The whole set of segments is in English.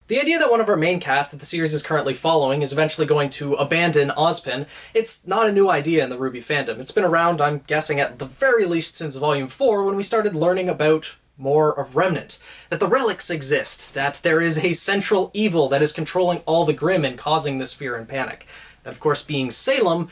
The idea that one of our main cast that the series is currently following is eventually going to abandon Ozpin, it's not a new idea in the RWBY fandom. It's been around, I'm guessing, at the very least since Volume 4 when we started learning about more of Remnant. That the relics exist, that there is a central evil that is controlling all the Grimm and causing this fear and panic. That, of course, being Salem,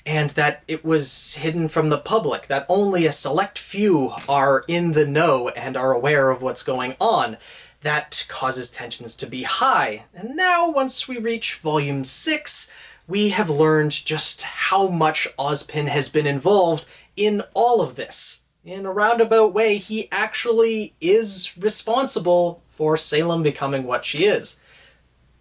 and that it was hidden from the public, that only a select few are in the know and are aware of what's going on. That causes tensions to be high. And now, once we reach Volume 6, we have learned just how much Ozpin has been involved in all of this. In a roundabout way, he actually is responsible for Salem becoming what she is.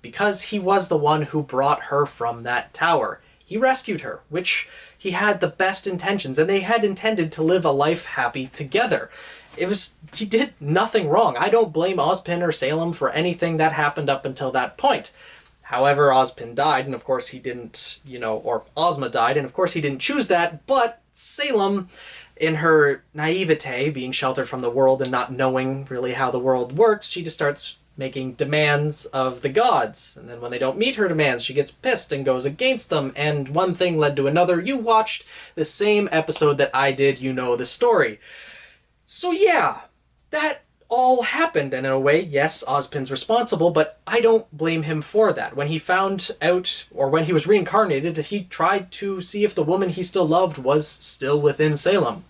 Because he was the one who brought her from that tower. He rescued her, which he had the best intentions, and they had intended to live a life happy together. He did nothing wrong. I don't blame Ozpin or Salem for anything that happened up until that point. However, Ozpin died, and of course he didn't, or Ozma died, and of course he didn't choose that, but Salem, in her naivete, being sheltered from the world and not knowing really how the world works, she just starts making demands of the gods. And then when they don't meet her demands, she gets pissed and goes against them, and one thing led to another. You watched the same episode that I did, you know the story. So yeah, that all happened, and in a way, yes, Ozpin's responsible, but I don't blame him for that. When he found out, or when he was reincarnated, he tried to see if the woman he still loved was still within Salem.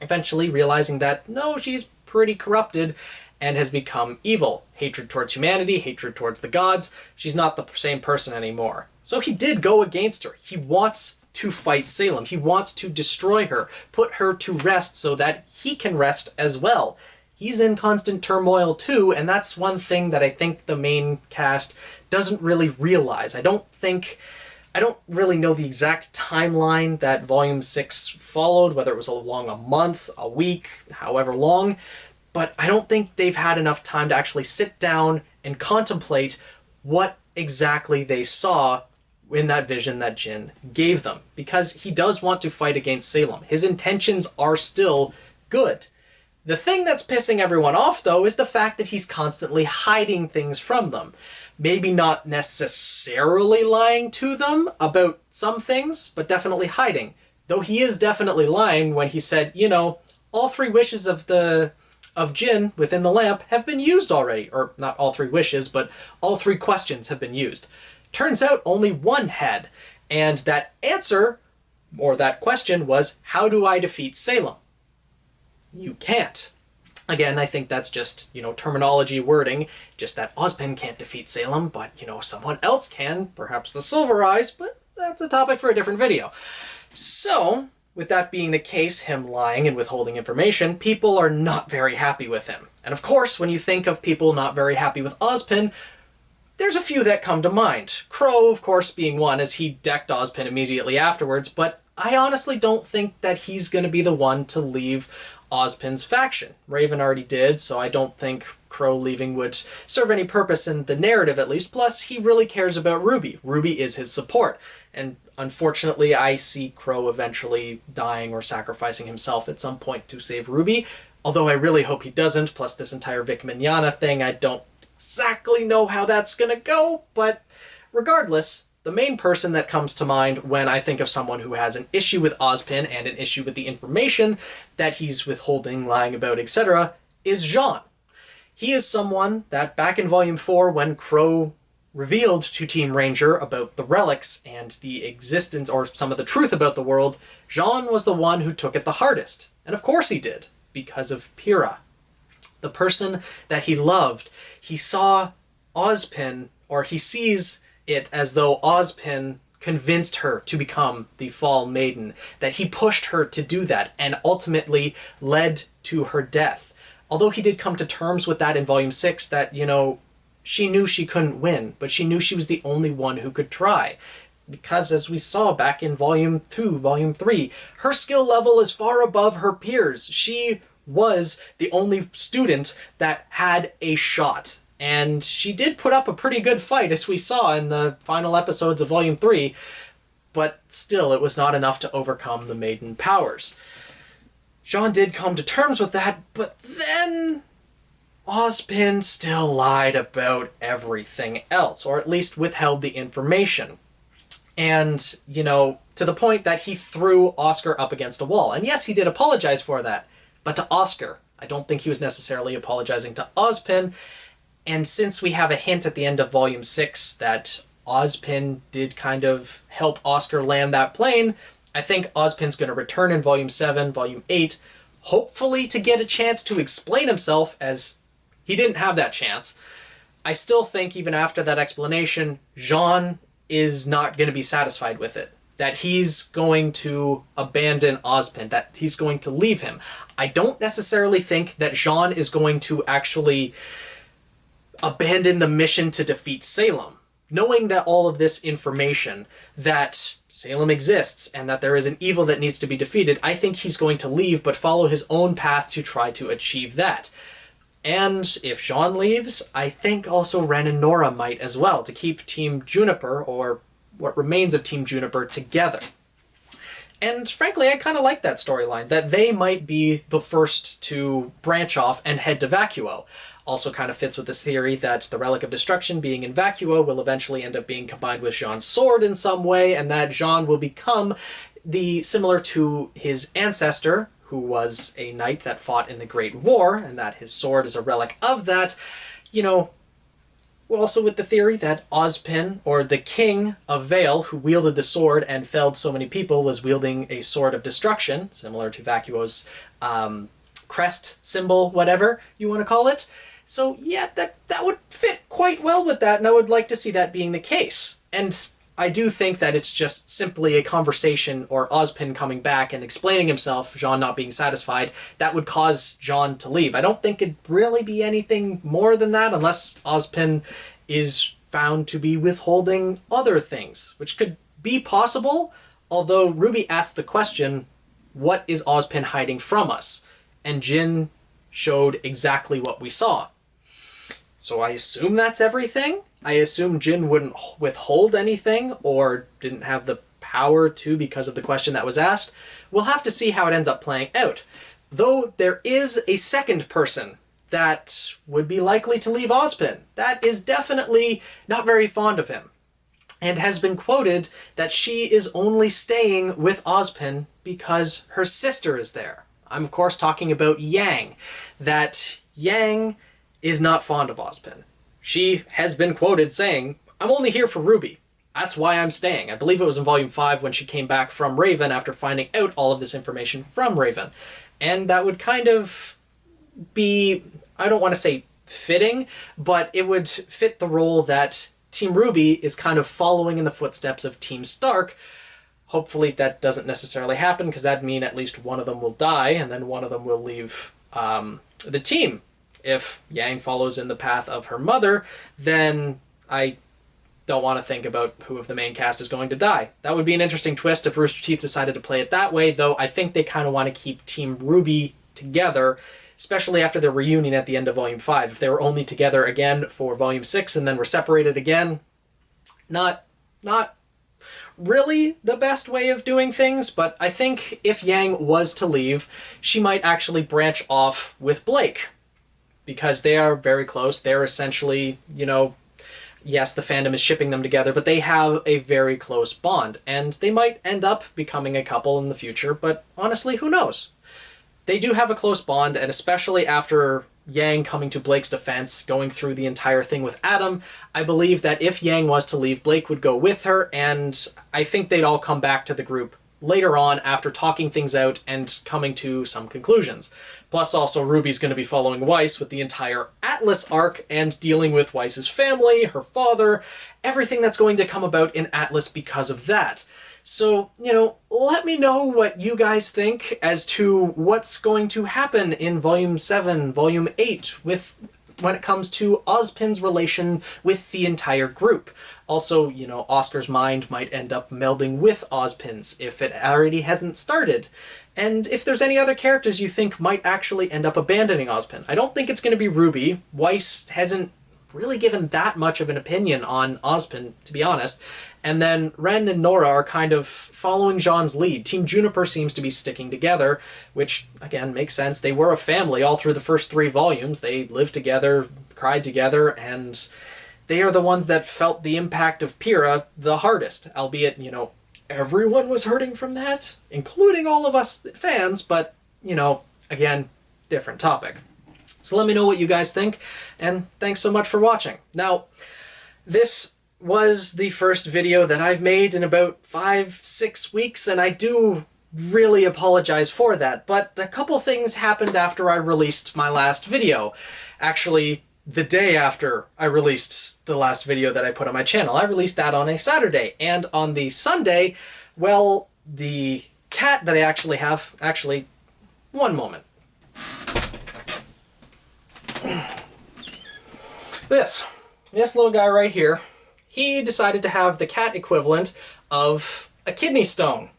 Eventually realizing that, no, she's pretty corrupted and has become evil. Hatred towards humanity, hatred towards the gods. She's not the same person anymore. So he did go against her. He wants to fight Salem. He wants to destroy her, put her to rest so that he can rest as well. He's in constant turmoil too, and that's one thing that I think the main cast doesn't really realize. I don't really know the exact timeline that Volume 6 followed, whether it was along a month, a week, however long, but I don't think they've had enough time to actually sit down and contemplate what exactly they saw in that vision that Jin gave them, because he does want to fight against Salem. His intentions are still good. The thing that's pissing everyone off, though, is the fact that he's constantly hiding things from them. Maybe not necessarily lying to them about some things, but definitely hiding. Though he is definitely lying when he said, all 3 wishes of Jin within the lamp have been used already. Or not all 3 wishes, but all 3 questions have been used. Turns out only 1 had, and that answer, or that question, was, how do I defeat Salem? You can't. Again, I think that's just, terminology wording, just that Ozpin can't defeat Salem, but, someone else can, perhaps the Silver Eyes, but that's a topic for a different video. So, with that being the case, him lying and withholding information, people are not very happy with him. And of course, when you think of people not very happy with Ozpin, there's a few that come to mind. Crow, of course, being one, as he decked Ozpin immediately afterwards, but I honestly don't think that he's going to be the one to leave Ozpin's faction. Raven already did, so I don't think Crow leaving would serve any purpose in the narrative, at least. Plus, he really cares about RWBY. RWBY is his support, and unfortunately, I see Crow eventually dying or sacrificing himself at some point to save RWBY, although I really hope he doesn't. Plus, this entire Vic Mignogna thing, I don't exactly know how that's gonna go, but regardless, the main person that comes to mind when I think of someone who has an issue with Ozpin and an issue with the information that he's withholding, lying about, etc., is Jean. He is someone that back in Volume 4, when Crow revealed to Team Ranger about the relics and the existence or some of the truth about the world, Jean was the one who took it the hardest. And of course he did, because of Pyrrha. The person that he loved. He saw Ozpin, or he sees it as though Ozpin convinced her to become the Fall Maiden, that he pushed her to do that, and ultimately led to her death. Although he did come to terms with that in Volume 6, that, she knew she couldn't win, but she knew she was the only one who could try. Because, as we saw back in Volume 2, Volume 3, her skill level is far above her peers. She was the only student that had a shot. And she did put up a pretty good fight, as we saw in the final episodes of Volume 3, but still it was not enough to overcome the maiden powers. Jean did come to terms with that, but then Ozpin still lied about everything else, or at least withheld the information. And, you know, to the point that he threw Oscar up against a wall. And yes, he did apologize for that, but to Oscar. I don't think he was necessarily apologizing to Ozpin. And since we have a hint at the end of Volume 6 that Ozpin did kind of help Oscar land that plane, I think Ozpin's going to return in Volume 7, Volume 8, hopefully to get a chance to explain himself, as he didn't have that chance. I still think even after that explanation, Jean is not going to be satisfied with it. That he's going to abandon Ozpin, that he's going to leave him. I don't necessarily think that Jean is going to actually abandon the mission to defeat Salem. Knowing that all of this information, that Salem exists and that there is an evil that needs to be defeated, I think he's going to leave but follow his own path to try to achieve that. And if Jean leaves, I think also Ren and Nora might as well, to keep Team Juniper, or what remains of Team Juniper, together. And frankly, I kind of like that storyline, that they might be the first to branch off and head to Vacuo. Also kind of fits with this theory that the Relic of Destruction being in Vacuo will eventually end up being combined with Jean's sword in some way, and that Jean will become similar to his ancestor, who was a knight that fought in the Great War, and that his sword is a relic of that. You know, also with the theory that Ozpin, or the King of Vale, who wielded the sword and felled so many people, was wielding a sword of destruction, similar to Vacuo's crest symbol, whatever you want to call it. So yeah, that would fit quite well with that, and I would like to see that being the case. And I do think that it's just simply a conversation, or Ozpin coming back and explaining himself, Jean not being satisfied, that would cause Jean to leave. I don't think it'd really be anything more than that, unless Ozpin is found to be withholding other things, which could be possible, although RWBY asked the question, what is Ozpin hiding from us? And Jin showed exactly what we saw. So I assume that's everything? I assume Jin wouldn't withhold anything, or didn't have the power to because of the question that was asked. We'll have to see how it ends up playing out. Though there is a second person that would be likely to leave Ozpin. That is definitely not very fond of him, and has been quoted that she is only staying with Ozpin because her sister is there. I'm of course talking about Yang. That Yang is not fond of Ozpin. She has been quoted saying, "I'm only here for RWBY. That's why I'm staying." I believe it was in Volume 5 when she came back from Raven after finding out all of this information from Raven. And that would kind of be, I don't want to say fitting, but it would fit the role that Team RWBY is kind of following in the footsteps of Team Stark. Hopefully that doesn't necessarily happen, because that'd mean at least one of them will die, and then one of them will leave the team. If Yang follows in the path of her mother, then I don't want to think about who of the main cast is going to die. That would be an interesting twist if Rooster Teeth decided to play it that way, though I think they kind of want to keep Team RWBY together, especially after their reunion at the end of Volume 5. If they were only together again for Volume 6 and then were separated again, not really the best way of doing things, but I think if Yang was to leave, she might actually branch off with Blake, because they are very close. They're essentially, you know, yes, the fandom is shipping them together, but they have a very close bond, and they might end up becoming a couple in the future, but honestly, who knows? They do have a close bond, and especially after Yang coming to Blake's defense, going through the entire thing with Adam, I believe that if Yang was to leave, Blake would go with her, and I think they'd all come back to the group later on after talking things out and coming to some conclusions. Plus also Ruby's going to be following Weiss with the entire Atlas arc and dealing with Weiss's family, her father, everything that's going to come about in Atlas because of that. So, you know, let me know what you guys think as to what's going to happen in Volume 7, Volume 8, when it comes to Ozpin's relation with the entire group. Also, you know, Oscar's mind might end up melding with Ozpin's if it already hasn't started. And if there's any other characters you think might actually end up abandoning Ozpin. I don't think it's going to be RWBY. Weiss hasn't really given that much of an opinion on Ozpin, to be honest. And then Ren and Nora are kind of following Jean's lead. Team Juniper seems to be sticking together, which, again, makes sense. They were a family all through the first 3 volumes. They lived together, cried together, and they are the ones that felt the impact of Pyrrha the hardest, albeit, you know, everyone was hurting from that, including all of us fans, but, you know, again, different topic. So let me know what you guys think, and thanks so much for watching. Now, this was the first video that I've made in about 5-6 weeks, and I do really apologize for that, but a couple things happened after I released my last video. Actually, the day after I released the last video that I put on my channel. I released that on a Saturday, and on the Sunday, well, the cat that I actually have, one moment. This little guy right here, he decided to have the cat equivalent of a kidney stone.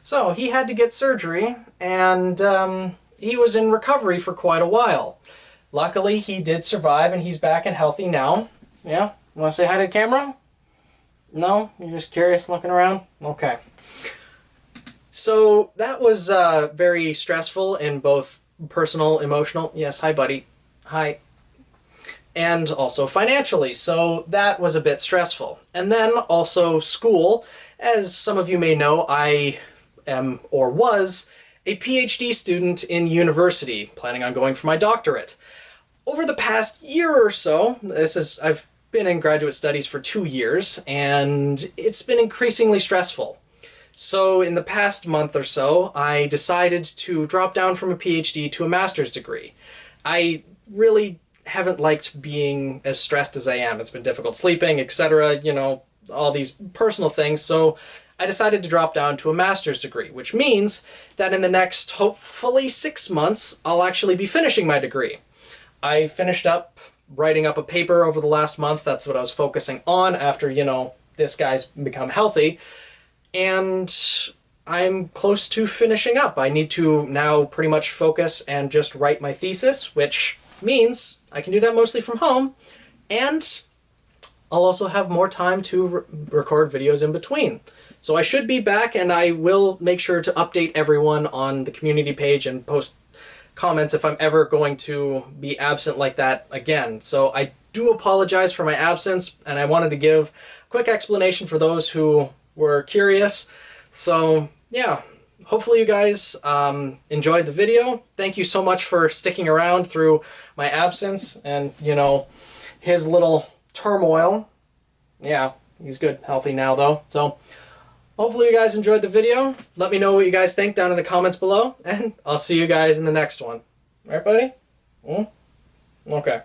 So he had to get surgery, and he was in recovery for quite a while. Luckily, he did survive, and he's back and healthy now. Yeah? Want to say hi to the camera? No? You're just curious, looking around? Okay. So that was very stressful in both personal, emotional, yes, hi buddy, hi, and also financially, so that was a bit stressful. And then also school. As some of you may know, I am, or was, a PhD student in university, planning on going for my doctorate. Over the past year or so, I've been in graduate studies for 2 years, and it's been increasingly stressful. So in the past month or so, I decided to drop down from a PhD to a master's degree. I really haven't liked being as stressed as I am. It's been difficult sleeping, etc., you know, all these personal things, so I decided to drop down to a master's degree, which means that in the next, hopefully 6 months, I'll actually be finishing my degree. I finished up writing up a paper over the last month. That's what I was focusing on after, you know, this guy's become healthy. And I'm close to finishing up. I need to now pretty much focus and just write my thesis, which means I can do that mostly from home, and I'll also have more time to record videos in between. So I should be back, and I will make sure to update everyone on the community page and post comments if I'm ever going to be absent like that again. So I do apologize for my absence, and I wanted to give a quick explanation for those who were curious. So yeah, hopefully you guys enjoyed the video. Thank you so much for sticking around through my absence and, you know, his little turmoil. Yeah, he's good, healthy now though. So hopefully you guys enjoyed the video. Let me know what you guys think down in the comments below, and I'll see you guys in the next one. All right, buddy? Okay.